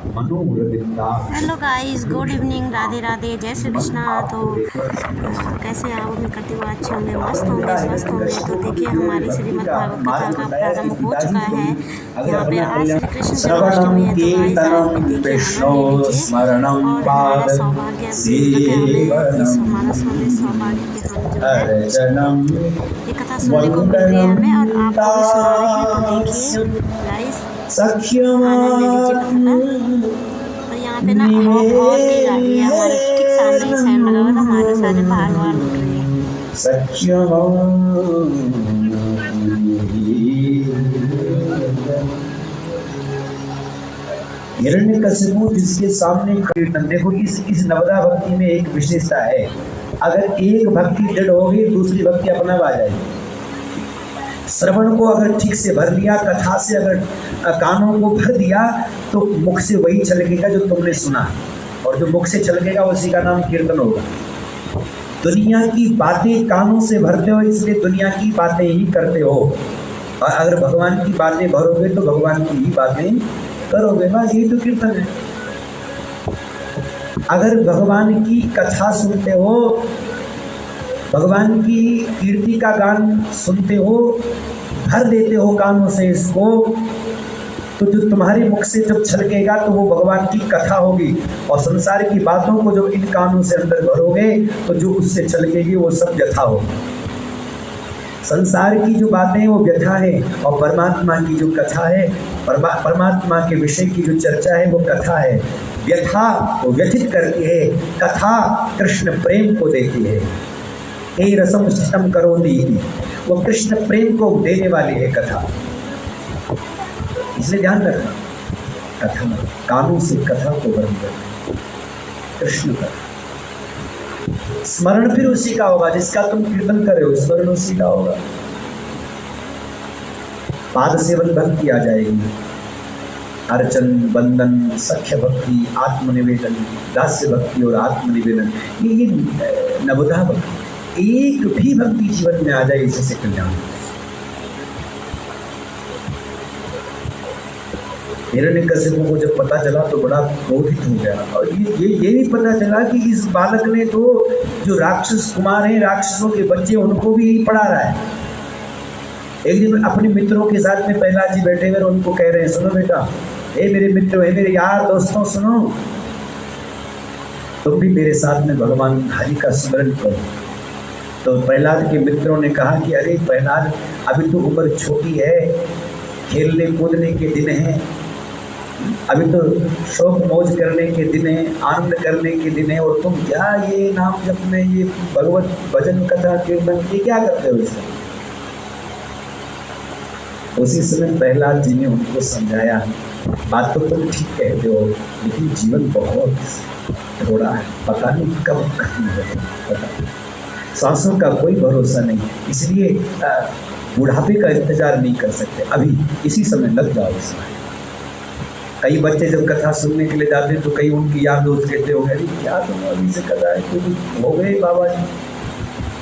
Hello guys, good evening, Radhe Radhe, जय श्री कृष्णा। तो कैसे आप? उम्मीद करती हूँ अच्छे होंगे, मस्त होंगे, स्वस्थ होंगे। तो देखिए, हमारी श्रीमद् भागवत कथा का प्रारंभ हो चुका है। यहाँ पे आज श्री कृष्ण जन्माष्टमी है, तो गाइस आप भी देखिए, आनंद ले लीजिए। और हमारा सौभाग्य हमें इस मानस वाले सौभाग्य के हम जो है ये कथा सुनने को मिल रही है हमें, और आपको भी सुना रहे हैं। तो देखिए गाइस, आनंद ले लीजिए कथा का। और यहाँ पे ना हवा बहुत तेज आ रही है, हमारे ठीक सामने ही फैन लगा हुआ था, हमारे सारे बाहर बाहर उठ रही है। हिरण्यकशिपु जिसके सामने कीर्तन, देखो इस नवदा भक्ति में एक विशेषता है। अगर एक भक्ति जड़ होगी, दूसरी भक्ति अपना आ जाएगी। श्रवण को अगर ठीक से भर लिया, कथा से अगर कानों को भर दिया, तो मुख से वही छलकेगा जो तुमने सुना, और जो मुख से छलकेगा उसी का नाम कीर्तन होगा। दुनिया की बातें कानों से भरते हो, इसलिए दुनिया की बातें ही करते हो, और अगर भगवान की बातें भरोगे तो भगवान की ही बातें करोगे। बस यही तो कीर्तन है। अगर भगवान की कथा सुनते हो, भगवान की कीर्ति का गान सुनते हो, भर देते हो कानों से इसको, तो जो तुम्हारे मुख से जब छलकेगा तो वो भगवान की कथा होगी। और संसार की बातों को जब इन कानों से अंदर भरोगे तो जो उससे छलकेगी वो सब व्यथा होगी। संसार की जो बातें वो व्यथा है, और परमात्मा की जो कथा है, परमात्मा के विषय की जो चर्चा है वो कथा है। व्यथा वो व्यथित करती है, कथा कृष्ण प्रेम को देती है। हे रसम सितम करोति, वो कृष्ण प्रेम को देने वाली है कथा। इसलिए ध्यान रखना, कथा कानों से कथा को बंद कर, कृष्ण का स्मरण फिर उसी का होगा जिसका तुम कीर्तन कर रहे हो, स्मरण उसी का होगा। पाद सेवन भक्ति आ जाएगी, अर्चन, बंदन, सख्य भक्ति, आत्मनिवेदन, दास्य भक्ति और आत्मनिवेदन, ये नवधा भक्ति। एक भी भक्ति जीवन में आ जाए, इससे कल्याण। हिरण्यकशिपु को जब पता चला तो बड़ा क्रोधित हो गया, और ये भी पता चला कि इस बालक ने तो जो राक्षस कुमार हैं, राक्षसों के बच्चे, उनको भी यही पढ़ा रहा है। एक दिन अपने मित्रों के साथ में प्रहलाद जी बैठे हुए, उनको कह रहे हैं, सुनो बेटा, हे मेरे मित्र, हे मेरे यार दोस्तों, सुनो, तुम भी मेरे साथ में भगवान हरि का स्मरण करो। तो प्रहलाद के मित्रों ने कहा कि अरे प्रहलाद, अभी तो उम्र छोटी है, खेलने कूदने के दिन हैं, अभी तो शौक मौज करने के दिन है, आनंद करने के दिन है, और तुम क्या ये नाम जपने, ये भगवत भजन कथा कीर्तन, ये क्या करते हो इसका? उसी समय प्रहलाद जी ने उनको समझाया, बात तो तुम ठीक कहते हो, लेकिन जीवन बहुत थोड़ा है, पता नहीं कब खत्म होगा, सांसों का कोई भरोसा नहीं, इसलिए बुढ़ापे का इंतजार नहीं कर सकते, अभी इसी समय लग जाओ इसमें। कई बच्चे जब कथा सुनने के लिए जाते हैं तो कई उनकी यार दोस्त कहते हो, अरे क्या तुम अभी से कथा है, तुम हो गए बाबा जी,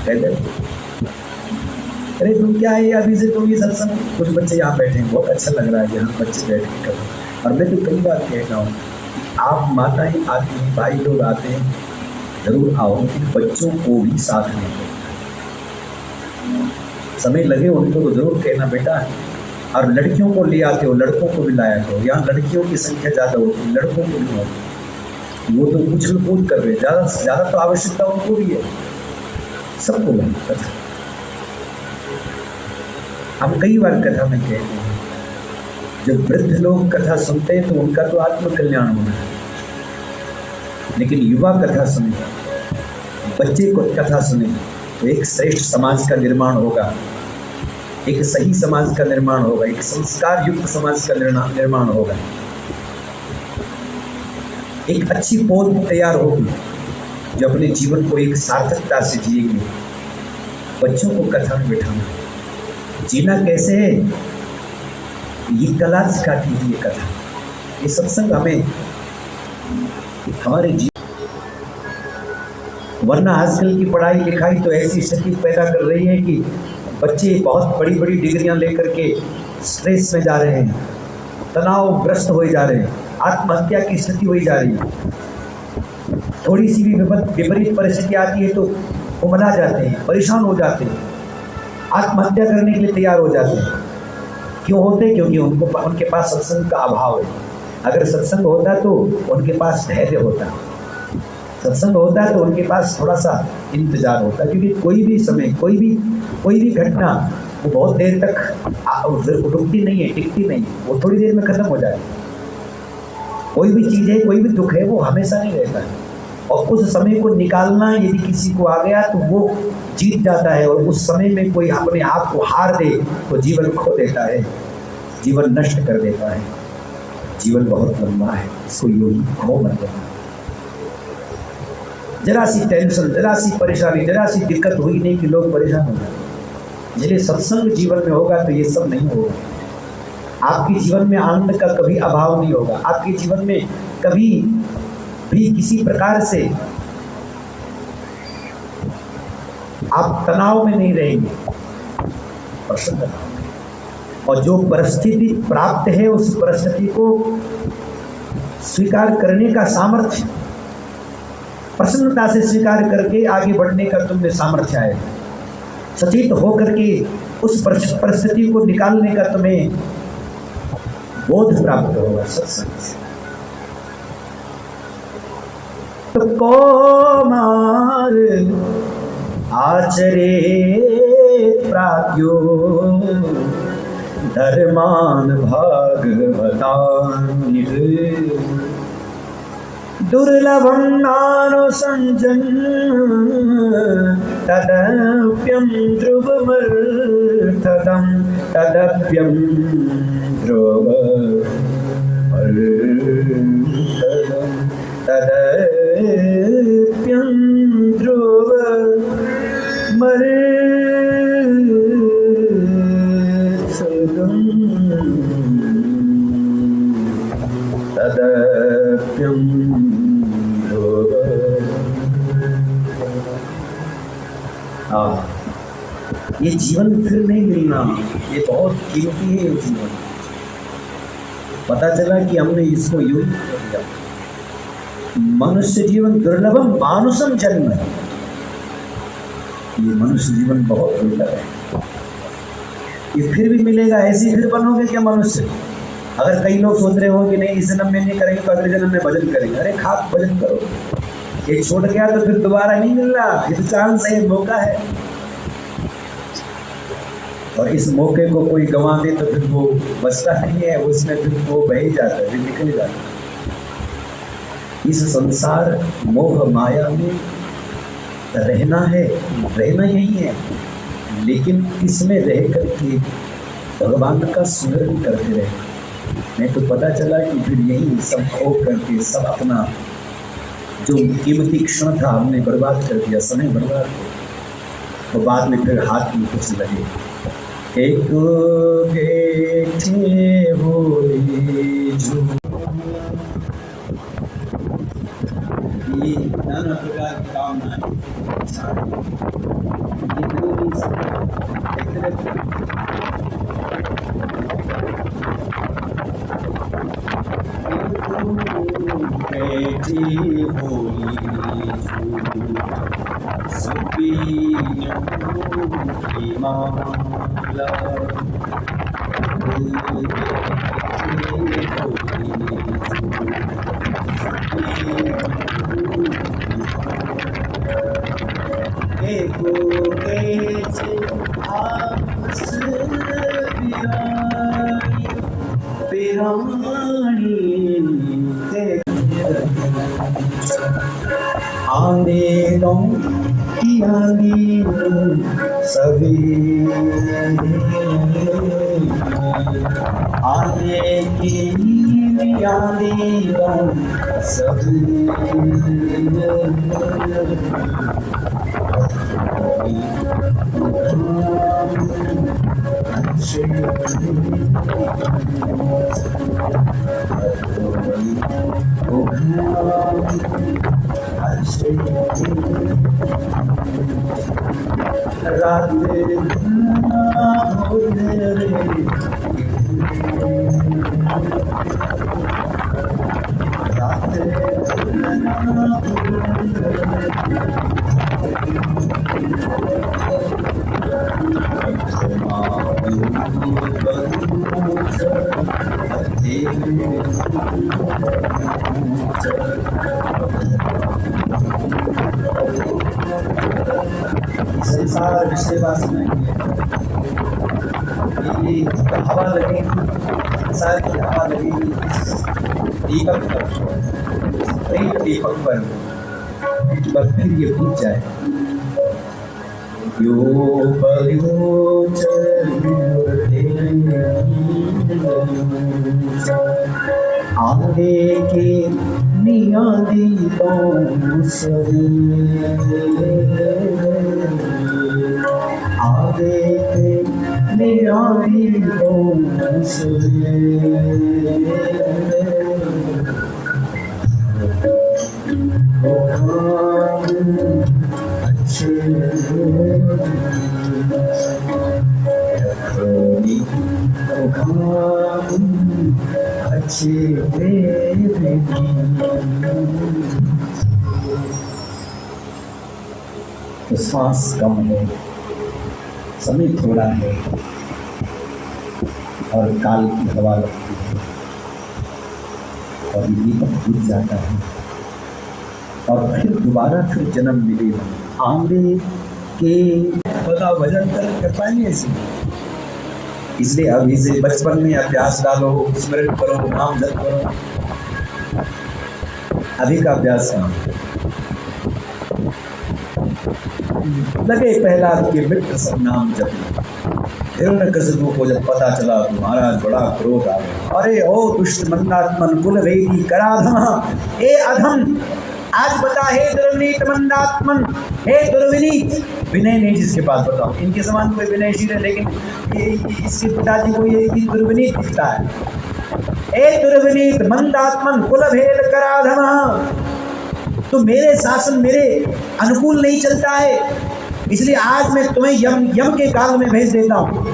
कहते अरे तुम क्या है अभी से, तुम ये सत्संग। कुछ बच्चे यहाँ बैठे हैं, बहुत अच्छा लग रहा है यहाँ बच्चे बैठ के कथा। और मैं तो कई बार कहता हूँ, आप माताएं आती हैं, भाई लोग आते हैं, जरूर आओ, कि बच्चों को भी साथ में समय लगे उनको तो जरूर कहना बेटा। और लड़कियों को ले आते हो, लड़कों को भी लाया करो, यहाँ लड़कियों की संख्या ज़्यादा होती है, लड़कों को भी होती, वो तो उछल कूद कर रहे, ज़्यादा से ज़्यादा तो आवश्यकता उनको भी है, सबको नहीं कथा। हम कई बार कथा में कहते हैं, जब वृद्ध लोग कथा सुनते हैं तो उनका तो आत्म कल्याण होना है, लेकिन युवा कथा सुने, बच्चे को कथा सुने, तो एक श्रेष्ठ समाज का निर्माण होगा, एक सही समाज का निर्माण होगा, एक संस्कार युक्त समाज का निर्माण होगा, एक अच्छी पौध तैयार होगी जो अपने जीवन को एक सार्थकता से जिएंगे। बच्चों को कथा में बिठाना, जीना कैसे है ये कला सिखाती है ये कथा, ये सत्संग हमें हमारे जीवन। वरना आजकल की पढ़ाई लिखाई तो ऐसी स्थिति पैदा कर रही है कि बच्चे बहुत बड़ी बड़ी डिग्रियां लेकर के स्ट्रेस में जा रहे हैं, तनावग्रस्त हो जा रहे हैं। आत्महत्या की स्थिति हुई जा रही है। थोड़ी सी भी विपरीत परिस्थिति आती है तो उमला जाते हैं, परेशान हो जाते हैं, आत्महत्या करने के लिए तैयार हो जाते हैं। क्यों होते? क्योंकि उनके पास सत्संग का अभाव है। अगर सत्संग होता तो उनके पास धैर्य होता, सत्संग होता तो उनके पास थोड़ा सा इंतजार होता, क्योंकि कोई भी समय, कोई भी घटना वो बहुत देर तक रुकती नहीं है, टिकती नहीं, वो थोड़ी देर में खत्म हो जाती है। कोई भी चीज़ है, कोई भी दुख है, वो हमेशा नहीं रहता है। और उस समय को निकालना यदि किसी को आ गया तो वो जीत जाता है, और उस समय में कोई अपने आप को हार दे तो जीवन खो देता है, जीवन नष्ट कर देता है। जीवन बहुत लंबा है, इसको यूं खो मत देना। जरा सी टेंशन, जरा सी परेशानी, जरा सी दिक्कत हुई नहीं कि लोग परेशान हो जाते। यदि सत्संग जीवन में होगा तो ये सब नहीं होगा। आपके जीवन में आनंद का कभी अभाव नहीं होगा। आपके जीवन में कभी भी किसी प्रकार से आप तनाव में नहीं रहेंगे, प्रसन्न रहेंगे। और जो परिस्थिति प्राप्त है उस परिस्थिति को स्वीकार करने का सामर्थ्य, प्रसन्नता से स्वीकार करके आगे बढ़ने का तुमने सामर्थ्य आएगा। सचेत होकर के उस परिस्थिति को निकालने का तुम्हें बोध प्राप्त होगा सत्संग से। तो कौमार आचरे प्राज्ञो धर्मान भागवतान् दुर्लभं नानुसञ्जन् तदप्यं ध्रुवमर्थदं तदप्यं ध्रुवमर्थदं तदप्यं ध्रुवमर्थदं तदप्यं ये जीवन फिर नहीं मिलना, ये बहुत कीमती है ये जीवन। पता चला कि हमने इसको यूं कर दिया। मनुष्य जीवन दुर्लभम मानुषम जन्म, ये मनुष्य जीवन बहुत दुर्लभ है। ये फिर भी मिलेगा, ऐसे फिर बनोगे क्या मनुष्य? अगर कई लोग सोच रहे हो कि नहीं इस जन्म में नहीं करेंगे तो अगले जन्म में भजन करेंगे, अरे खाक भजन करो। ये छोड़ गया तो फिर दोबारा नहीं मिलना, ये तो चांस है, मौका है। और इस मौके को कोई गंवा दे तो फिर वो बचता नहीं है, उसमें फिर वो बह ही जाता है, फिर निकल जाता है। इस संसार मोह माया में रहना है, रहना यही है, लेकिन इसमें रह करके भगवान का स्मरण करते रहे। नहीं तो पता चला कि फिर यही सब खो करके सब अपना जो कीमती क्षण था हमने बर्बाद कर दिया, समय बर्बाद कर, तो बाद में फिर हाथ में कुछ लगे। एक गेठे बोले जो ये नाना प्रकार की कामना है, बैठी होली सुपीनों की माला एको कैसे आपस पिरानी आंधेरों की आंधियों सभी आने की आंधियों सभी रात संसार विषय वासना ये हवा लगेगी, संसार की हवा लगेगी दीपक पर, एक दीपक पर फिर ये बुझ जाए। यो आगे के नियादी आगे के नियादी श्वास कम है, समय थोड़ा है और काल की हवा लगती है और दीपक बुझ जाता है और फिर दोबारा फिर जन्म मिलेगा। आंगे के बता भजन कर पाएंगे ऐसे, इसलिए अभी से बचपन में अभ्यास डालो, स्मरण करो, नाम जप करो। अभी का अभ्यास करो। लगे प्रहलाद के मित्र सब नाम जप। हिरण्यकशिपु को जब पता चला तो महाराज बड़ा क्रोध आ गया। अरे ओ दुष्ट मंदात्मन कुल वेदी कराधम, ए अधम, आज बता हे दुर्विनीत मंदात्मन, हे दुर्विनीत। विनय नहीं जिसके पास, बताओ इनके समान कोई विनयशील है, लेकिन इसके पिताजी को ये दुर्विनीत दिखता है। ए दुर्विनीत मंदात्मन कुल भेद कराधम, तो मेरे शासन मेरे अनुकूल नहीं चलता है, इसलिए आज मैं तुम्हें यम के काल में भेज देता हूँ।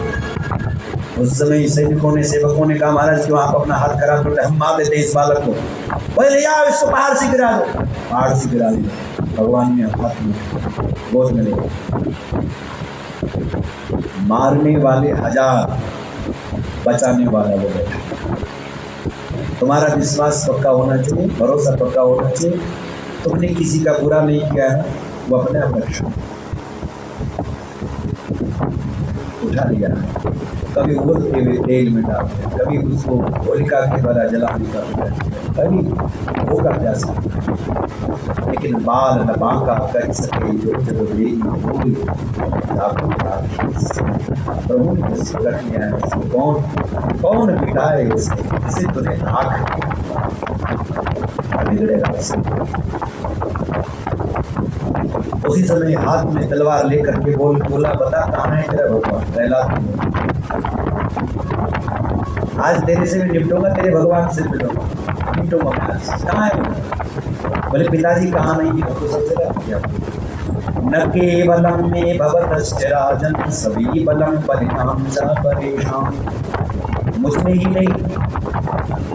उस समय सैनिकों ने, सेवकों ने कहा महाराज क्यों आप अपना हाथ खराब करते, हम मार देते इस बालक को, बोले ले जाओ इसको पहाड़ से गिरा दो। पहाड़ से गिरा दिया, भगवान ने हाथ में गोद में ले। मारने वाले 1000, बचाने वाला वो बैठा। तुम्हारा विश्वास पक्का होना चाहिए, भरोसा पक्का होना चाहिए। तुमने किसी का बुरा नहीं किया है, वो अपने आप रक्षा उठा लिया। कभी उबलते हुए तेल में डाल दिया, कभी उसको होलिका के द्वारा जला दिया, कभी होगा प्यासा, लेकिन बाल न बांका कर सके जो जब लेगी होगी। प्रभु ने रख लिया है, कौन बिठाए इसे तुझे आँख बिगड़ेगा। उसी समय हाथ में तलवार लेकर के बोला बता कहाँ है तेरा भगवान। प्रहलाद आज तेरे से भी निपटूंगा, तेरे भगवान से निपटूंगा, कहाँ है? बोले पिताजी कहाँ नहीं है, तो सबसे किया। न केवलम में भवतश्च राजन सभी बलम परिणाम च परेशान। मुझ में ही नहीं,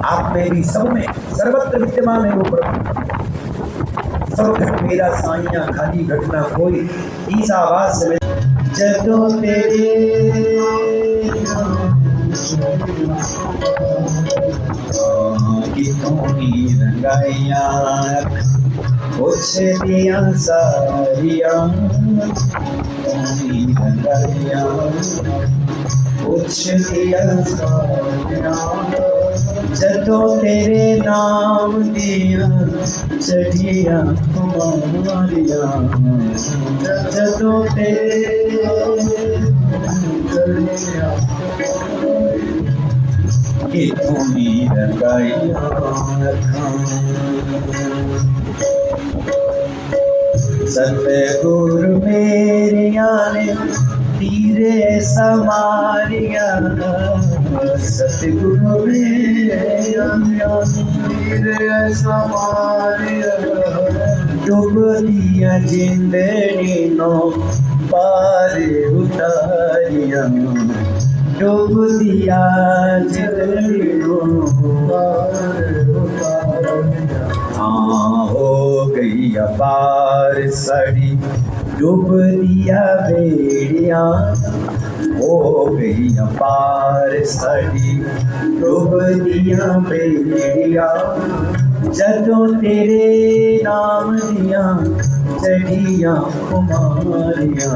आप में भी, सब में, सर्वत्र विद्यमान है वो प्रभु। सब घट मेरा साइया, खाली घटना कोई। इस आवाज में जदों तेरे की रंगाइया कुछ दिया सारिया, रंगाइया कुछ दिया सारिया। जदों तेरे नाम दिया चढ़िया कुमारिया, जदों तेरे कि तुम्ही रंगाइया। सतगुरु मेरे ने तीरे समारिया, सतगुरु मेरे तीरे समारिया। डूब दिया जिंदड़ी नो पार उतारिया, डूब दिया जिंदड़ी नो पार उतारिया। हाँ हो पार सड़ी डूब दिया बेड़िया, हो गई पार सड़ी डूब दिया बेड़िया, जदों तेरे नाम दिया चढ़िया कुमारिया,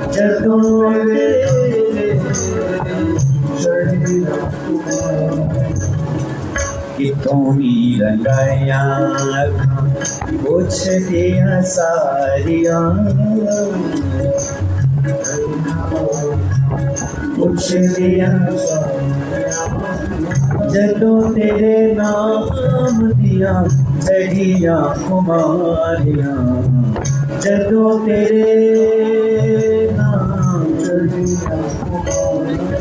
जदों तेरे चढ़िया कितों ही रंगाया कुछ दिया सारिया, कुछ दिया जदों तेरे नाम दिया चढ़िया कुमारिया, जदों तेरे नाम चढ़िया कुमारिया,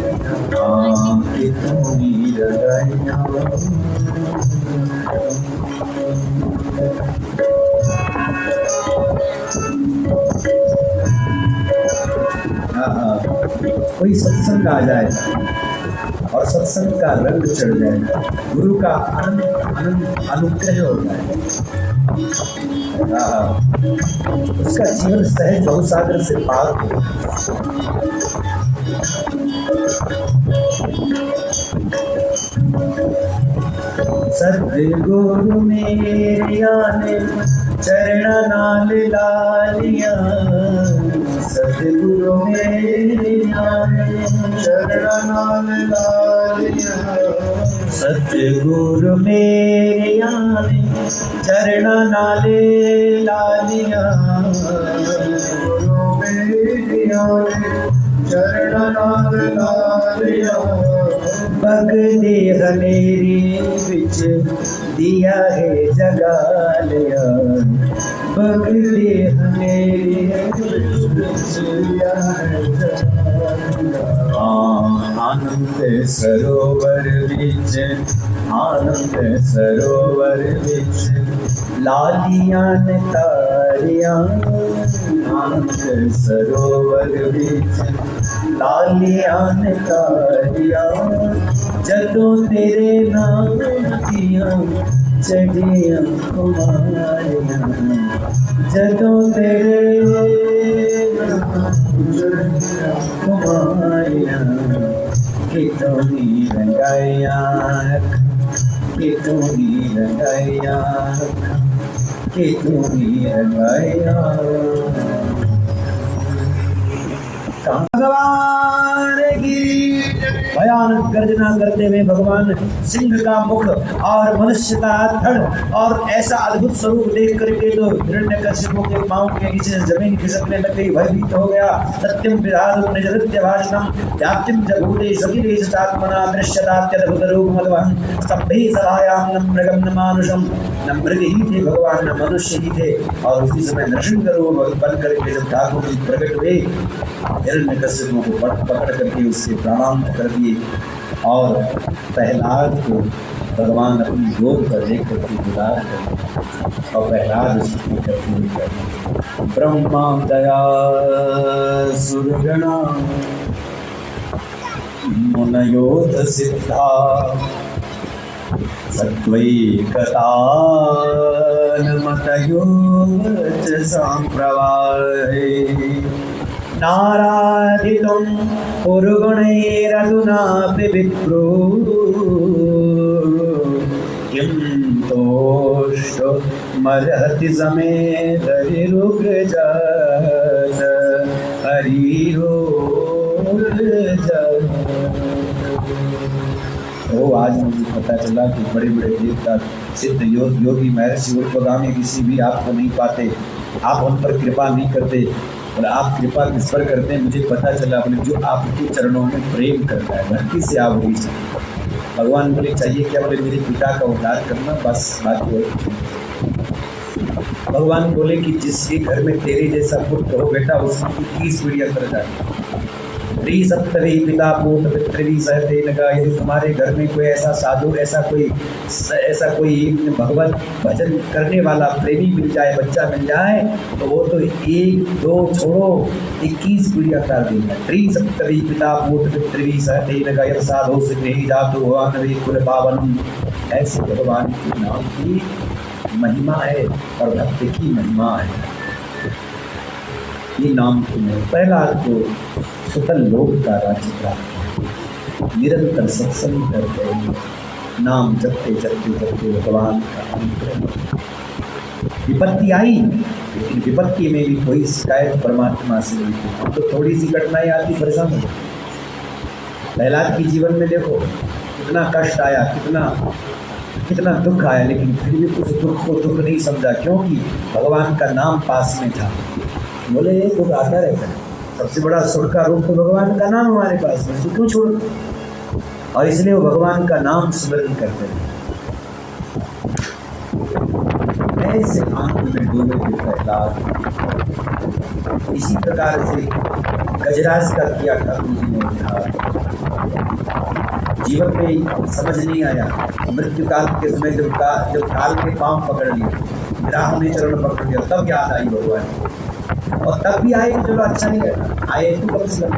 कितों ही रंगाया कोई सत्संग आ जाए और सत्संग का रंग चढ़ जाए, गुरु का अनुग्रह हो जाए, उसका जीवन सहज बहुसागर से पार हो। सतगुरु मेरिया ने चरण नाल लालिया, सतगुरु मेरिया ने चरण नाल लालिया, सतगुरु मेरिया ने चरण नाल लालिया, सतगुरु मेरिया ने चरण नाल लालिया, बगदे हनेरी बिच दिया है जगा लिया, बगदे हनेरी बिच दिया है जगा लिया, आनंद सरोवर बिच, आनंद सरोवर बिच लालियां ने तारियां, आनंद सरोवर बिच लालियां ने तारियां, जदों तेरे नाम दिया चढ़िया कुमारिया, जदों तेरे नाम चढ़िया कुमारिया, कितों ही रंगाया कितों ही रंगाया कितों ही रंगाया। भगवान की भयानक गर्जना करते हुए भगवान सिंह का मुख और मनुष्य का धड़ और ऐसा अद्भुत स्वरूप देख करके तो हिरण्यकशिपु के पांव के नीचे जमीन खिसकने लग गई, भयभीत हो गया। सत्यम विधातु निजृत्य भाषणम व्याप्तिम जभूते सखिलेश चात्मना दृश्यतात्यद्भुत रूप मदवहं स्तब्धे सभायां न मृगं न मानुषम, न मृग ही थे भगवान न मनुष्य ही थे। और उसी समय नृसिंह रूप बन करके जब ठाकुर जी प्रकट हुए, हिरण्यकशिपु को पकड़ करके उससे प्राणांत कर दिए और प्रहलाद को भगवान अपनी गोद पर लेकर के बुलाया और प्रहलाद स्तुति करते हुए कहते, ब्रह्मा दया सुरगणा मुनयोत सिद्धा सत्वैकतान मतयोच संप्रवाहे नाराधितुं पुरुगुणैरधुनापि विप्रो किं तोष्टो मर्हति समेत हरिरुग्रजात तो आज मुझे पता चला कि बड़े बड़े देवता सिद्ध योगी महर्षि ऊर्ध्वगामी किसी भी आपको नहीं पाते, आप उन पर कृपा नहीं करते और आप कृपा किस पर करते हैं मुझे पता चला, अपने जो आपके चरणों में प्रेम करता है भक्ति से आप हुई। भगवान बोले चाहिए क्या? बोले मेरे पिता का उद्धार करना, बस बात हो। भगवान बोले कि जिसके घर में तेरे जैसा पुत्र हो बेटा उसकी 21 पीढ़ियां कर जाए। सप्तवी पिता पूत पितृवी सहते लगा। यदि तुम्हारे घर में कोई ऐसा साधु ऐसा कोई भगवत भजन करने वाला प्रेमी मिल जाए, बच्चा मिल जाए, तो वो तो 1 2 छोड़ो 21 पीढ़ियां कर देगा। सप्तवी पिता पूत पितृवी सहते लगा। यद साधु से नहीं जातु भगवान वे कुल पावन ऐसे भगवान के नाम की महिमा है और भक्ति की महिमा है। ये नाम तुम्हें पहला तो सुतल लोक का राज्य प्राप्त, निरंतर सत्संग करते हैं, नाम जपते जपते जपते भगवान का अनुग्रह। विपत्ति आई, लेकिन विपत्ति में भी कोई शिकायत परमात्मा से नहीं की। हम तो थोड़ी सी घटनाएं आती परेशान हो। प्रहलाद के जीवन में देखो कितना कष्ट आया, कितना दुख आया, लेकिन फिर भी उस दुख को दुख नहीं समझा, क्योंकि भगवान का नाम पास में था। बोले ये दुख आता रहता है, सबसे बड़ा सुख का रूप तो भगवान का नाम हमारे पास में, तो क्यों छोड़। और इसलिए वो भगवान का नाम स्मरण करते हैं। ऐसे आनंद में डूबे थे प्रहलाद। इसी प्रकार से गजराज का किया ठाकुर जी ने उद्धार। जीवन में समझ नहीं आया, मृत्यु काल के समय जब काल के पांव पकड़ लिए, ग्राह ने चरण पकड़ लिया, तब याद आई भगवान। और तब भी आए तो चलो अच्छा नहीं रहता, आए तो कम से लग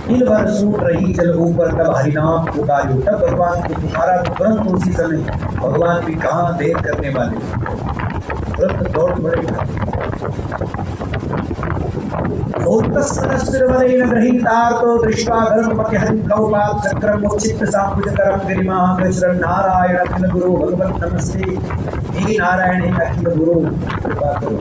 दिल भर सूट रही जल ऊपर, तब हरिनाम पुकारो। तब भगवान को पुकारा तो तुरंत उसी समय भगवान भी कहाँ देर करने वाले, तुरंत दौड़ पड़ेगा। गृहीतार्तो दृष्ट्वा गर्भमत्यहं गौपाल चक्रम उच्चित सांकुचकरं गरिमा गजरं नारायण अखिल गुरु भगवत नमस्ते। हे नारायण हे अखिल गुरु कृपा करो।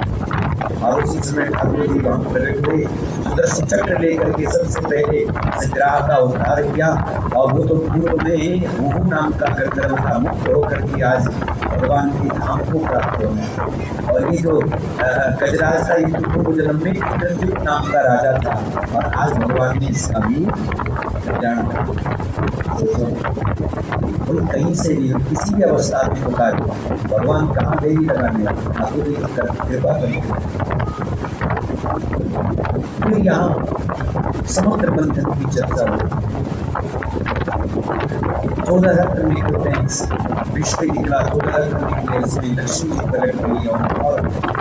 और उसी समय ठाकुर जी वहाँ प्रकट हुए, सुदर्शन चक्र लेकर के सबसे पहले संग्राह का उद्धार किया। और वो तो पूर्व में मुहु नाम का गर्दन था, मुक्त होकर के आज भगवान की धाम को प्राप्त होना। और ये जो गजराज था, ये तो पूर्व जन्म में इंद्रजीत नाम का राजा था, और आज भगवान ने इसका भी कल्याण किया। कोई कहीं से भी किसी भी अवस्था में पुकार, भगवान कहाँ देरी लगाने, ठाकुर जी कृपा करें। फिर यहाँ समुद्र मंथन की चर्चा हो। 14 रत्न निकलते हैं, विश्व निकला 14 रत्न निकले, इसमें लक्ष्मी जी प्रकट हुई। और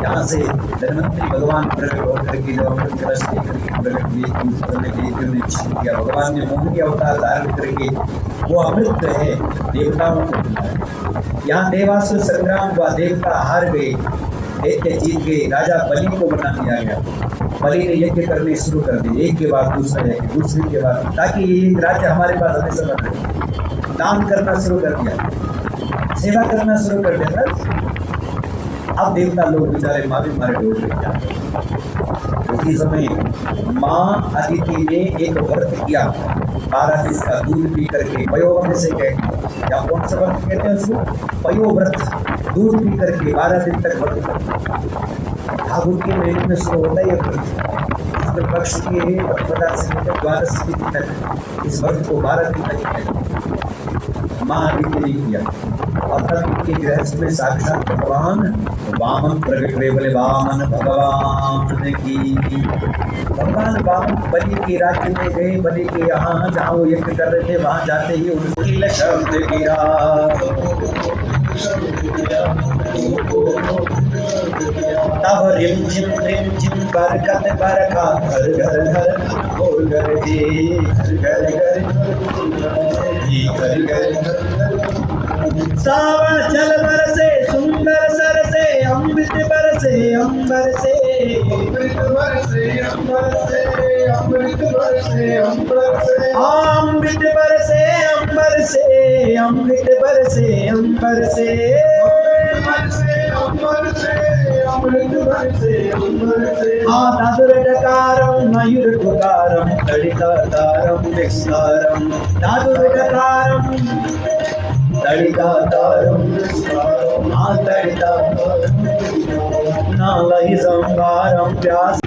यहाँ से धनवंतरी भगवान प्रकट होकर के जो अमृत कलश लेकर के प्रकट हुए, उस समय देवियों ने छीन किया। भगवान ने मोहिनी अवतार धारण करके वो अमृत है देवताओं को दिलाया। यहाँ देवासुर संग्राम हुआ, देवता हार गए, दैत्य जीत गए, राजा बलि को बना दिया गया। बलि ने यज्ञ करने शुरू कर दिए, एक के बाद दूसरा यज्ञ, दूसरे के बाद, ताकि ये राज्य हमारे पास हमेशा बन रहे। दान करना शुरू कर दिया, सेवा करना शुरू कर दिया। अब देवता लोग बेचारे मारे मारे डोल रहे। उसी समय माँ अदिति ने एक व्रत किया, 12 दिन का दूध पी करके, पयोव्रत से कहते, या कौन सा व्रत कहते हैं उसको, पयोव्रत, दूध पी करके 12 दिन तक व्रत। ठाकुर के महीने में शुरू होता है पक्ष के 15 से लेकर 12 दिन तक, इस व्रत को 12 दिन तक माँ अदिति ने किया। और तब इनके गृहस्थ में साक्षात भगवान वामन प्रकट हुए। बोले वामन भगवान की। भगवान वामन बलि के राज्य में गए, बलि के यहाँ जहाँ वो यज्ञ कर रहे थे, वहाँ जाते ही उनकी शब्द गिरा। तब रिम झिम बरकत बरखा, घर घर घर और घर जी, घर घर घर घर। सावन जल बरसे, सुंदर सरसे, अमृत बरसे अंबर से, अमृत बरसे अंबर से, अमृत बरसे अंबर से, अमृत बरसे अंबर से, अमृत बरसे अंबर से, अमृत बरसे अंबर से। दादुरटकारं मयूरटकारं तडितातारं विस्तारं, दादुरटकारं तडितातारं विस्तारं, तडितातारं नालहि संभारं व्यास।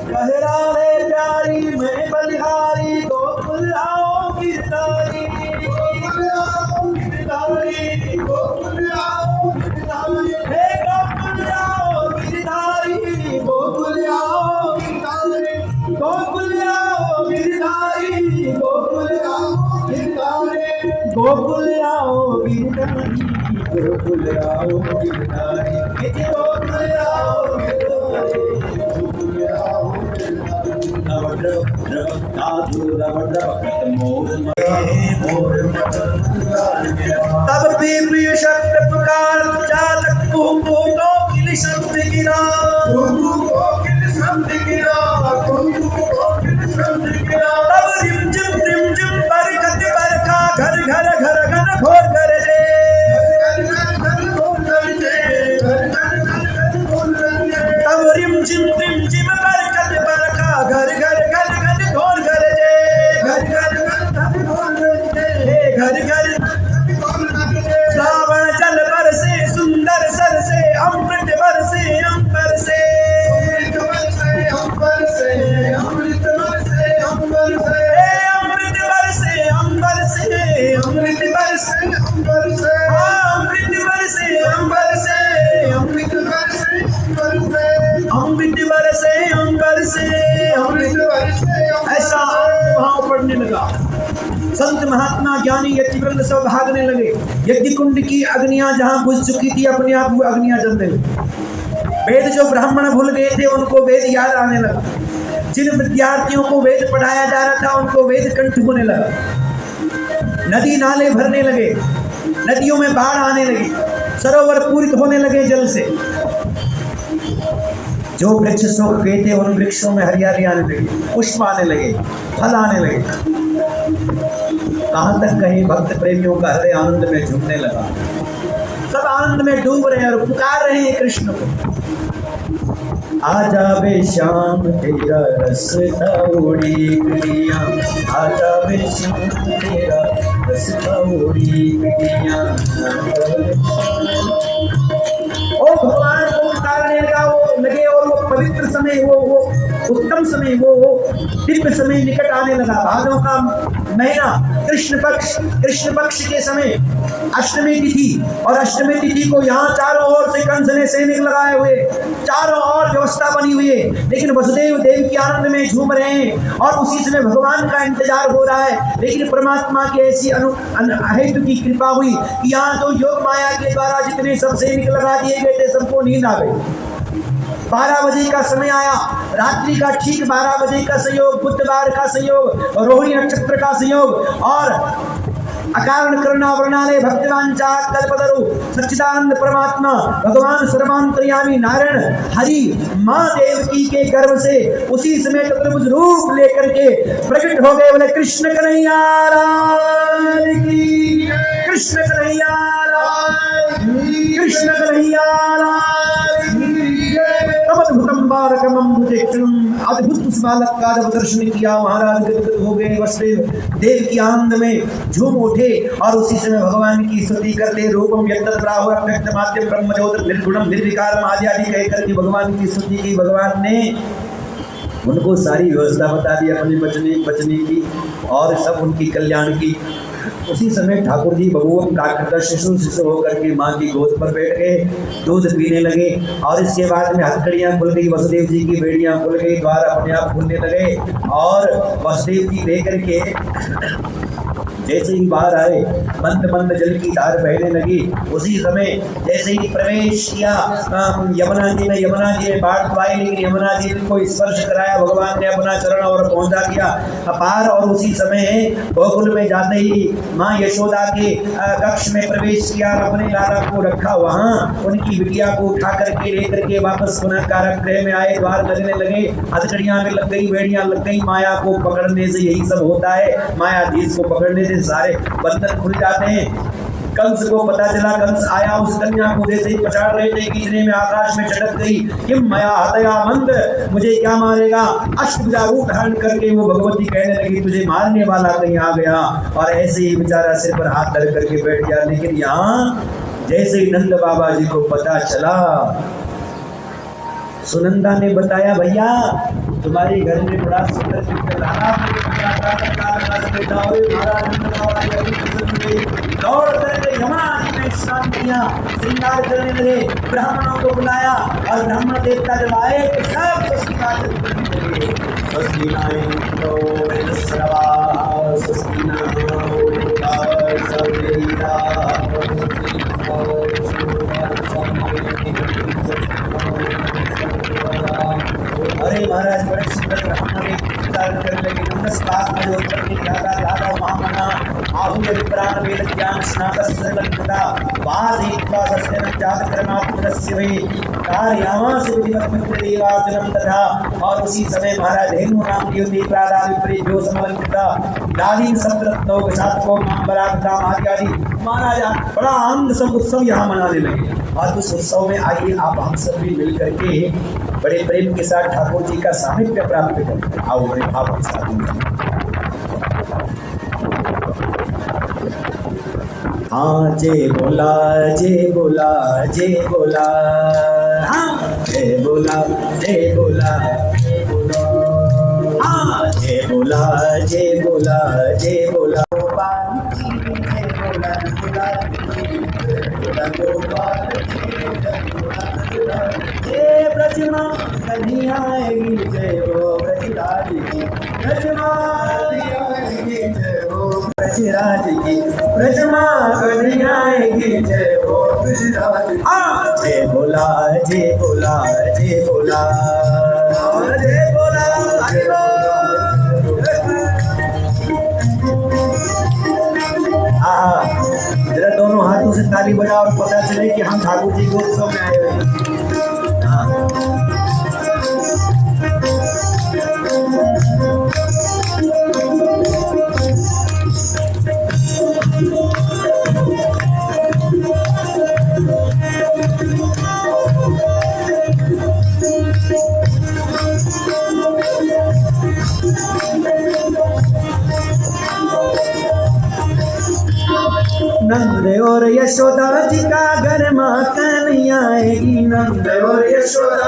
कहराले प्यारी मैं बलिहारी, गोकुल आओ गिरधारी, गोकुल आओ गिरधारी, गोकुल आओ गिरधारी, हे गोकुल आओ गिरधारी, गोकुल आओ गिरधारी, गोकुल आओ गिरधारी, गोकुल आओ गिरधारी, गोकुल आओ गिरधारी, गोकुल आओ गिरधारी, गोकुल आओ गिरधारी, गोकुल आओ गिरधारी। तब प्रिय शब्द पुकार जातक तुमको किल शब्द गिरा तब रिमझिम बरखत बरखा घर घर घर घर घोर कर दे तब रिमझिम बरखत बरखा घर घर घर घर घोर कर दे घर घर श्रावण जल बरसे सुंदर सर से अमृत बरसे अंबर से अमृत बरसे अंबर से ऐसा भाव पड़ने लगा। संत महात्मा ज्ञानी यतिवृंद सब भागने लगे। यज्ञ कुंड की अग्नियां जहां बुझ चुकी थी अपने आप वो अग्नियां जलने लगी। वेद जो ब्राह्मण भूल गए थे उनको वेद याद आने लगा। जिन विद्यार्थियों को वेद पढ़ाया जा रहा था उनको वेद कंठ होने लगा। नदी नाले भरने लगे, नदियों में बाढ़ आने लगी, सरोवर पूरित होने लगे जल से। जो वृक्ष सूख गए थे उन वृक्षों में हरियाली आने लगी, पुष्प आने लगे, फल आने लगे। कहां तक कहीं भक्त प्रेमियों का हृदय आनंद में झूमने लगा। सब आनंद में डूब रहे हैं और पुकार रहे हैं कृष्ण को। आजा वे श्याम तेरा रस उड़ी गलियां, आजा वे श्याम तेरा रस उड़ी गलियां। ओ भगवान को उतारने लगा वो लगे और वो पवित्र समय वो उत्तम समय वो दिव्य समय निकट आने लगा। भादों का महीना कृष्ण पक्ष के समय अष्टमी तिथि और अष्टमी तिथि को यहाँ चारों ओर से कंस ने सैनिक लगाए हुए, चारों ओर व्यवस्था बनी हुई है, लेकिन वसुदेव देव की आनंद में झूम रहे हैं और उसी समय भगवान का इंतजार हो रहा है। लेकिन परमात्मा की ऐसी अहेतु की कृपा हुई कि यहाँ तो योग माया के द्वारा जितने सब सैनिक लगा दिए गए थे सबको नींद आ गई। 12 बजे का समय आया, रात्रि का ठीक 12 बजे का संयोग, बुधवार का संयोग, रोहिणी नक्षत्र का संयोग और अकारण करुणा वर्णालय भक्तिवांचा कल्पतरु सच्चिदानंद परमात्मा भगवान सर्वांतर्यामी नारायण हरि माँ देवकी के गर्भ से उसी समय चतुर्भुज रूप लेकर के प्रकट हो गए। बोले कृष्ण कन्हैया लाल की, कृष्ण कन्हैया लाल की, कृष्ण कन्हैया लाल की। अद्भुतम बालकमं भुजक्षणं अद्भुत उस बालक का जब दर्शन किया महाराज गदगद हो गए। वसुदेव देव की आनंद में झूम उठे और उसी समय भगवान की स्तुति करते रूपम यत्तत् प्राहुर अव्यक्त माध्यम ब्रह्म ज्योति निर्गुणम निर्विकारम आदि आदि कहकर के भगवान की स्तुति की। भगवान ने उनको सारी व्यवस्था बता दी अपने बचने की और सब उनकी कल्याण की। उसी समय ठाकुर जी बबूवन प्राकृत शिशु होकर के माँ की गोद पर बैठ गए, दूध पीने लगे और इसके बाद में हथकड़ियाँ खुल गई, वसुदेव जी की बेड़ियाँ खुल गई, द्वार अपने आप खुलने लगे और वसुदेव जी लेकर के जैसे ही बाहर आए मंद मंद जल की धार बहने लगी। उसी समय जैसे ही प्रवेश किया यमुना जी ने बाढ़ पाई, लेकिन यमुना जी को स्पर्श कराया भगवान ने अपना चरण और पहुंचा दिया अपार। और उसी समय गोकुल में जाते ही माँ यशोदा के कक्ष में प्रवेश किया, अपने लाला को रखा वहाँ, उनकी बिटिया को उठा करके लेकर के वापस पुनः कारागृह में आए। द्वार लगने लगे, हथकड़ियाँ में लग गई, बेड़ियाँ लग गई। माया को पकड़ने से यही सब होता है, मायाधीश को पकड़ने से सारे बंधन खुल जाते हैं। कंस को पता चला, कंस आया उस कन्या को जैसे ही पछाड़ रहे थे कि इतने में आकाश में चढ़क गई, किम मया हतया मंद, मुझे क्या मारेगा। अष्टभुजा रूप धारण करके वो भगवती कहने लगी तुझे मारने वाला कहीं आ गया, और ऐसे ही बेचारा सिर पर हाथ धर करके बैठ गया। लेकिन यहाँ जैसे ही नंद बाबा जी को पता चला, सुनंदा ने बताया भैया तुम्हारे घर में बड़ा सुंदर दौड़ करके यमुना जी में स्नान किया, श्रृंगार करने लगे, ब्राह्मणों को बुलाया और ब्राह्मण देवता जब आए तो सब अरे महाराज बड़े सुंदर ब्राह्मण नमस्कार करने लगे। नमस्कार यादव महामना आहुति प्राण वेद ज्ञान स्नातक सर्वज्ञता वाद हित्वा सस्यनं जात कर्मात्मकस्य वे कार्यामा सुविधिवत मित्र देवाचनम तथा। और उसी समय महाराज धेनु नाम की होती प्रादा विपरीत जो समलंकृता दादी सप्तरत्नों के साथ को बराबता आदि महाराज बड़ा आनंद सब उत्सव यहाँ मनाने लगे। और उस उत्सव में आइए आप हम सब भी मिल करके बड़े प्रेम के साथ ठाकुर जी का सामिप्य प्राप्त करें। आओ बड़े भाव के साथ। हाँ जय बोला जय बोला जय बोला, हाँ जय बोला जय बोला जय बोला, हाँ जय बोला जय बोला जय बोला। जय ब्रजमा कन्हैया आएगी जय हो ब्रजराज की, ब्रजमा आएगी जय हो ब्रजराज की, ब्रजमा कन्हैया आएगी जय हो ब्रजराज की। जय बोला जय बोला जय बोला, जय बोला जय बोला। जरा दोनों हाथों से ताली बजाओ और पता चले कि हम ठाकुर जी को उत्सव में आए हुए हैं। नंद और यशोदा जी का घर माँ कन्हैया आएगी, नंद और यशोदा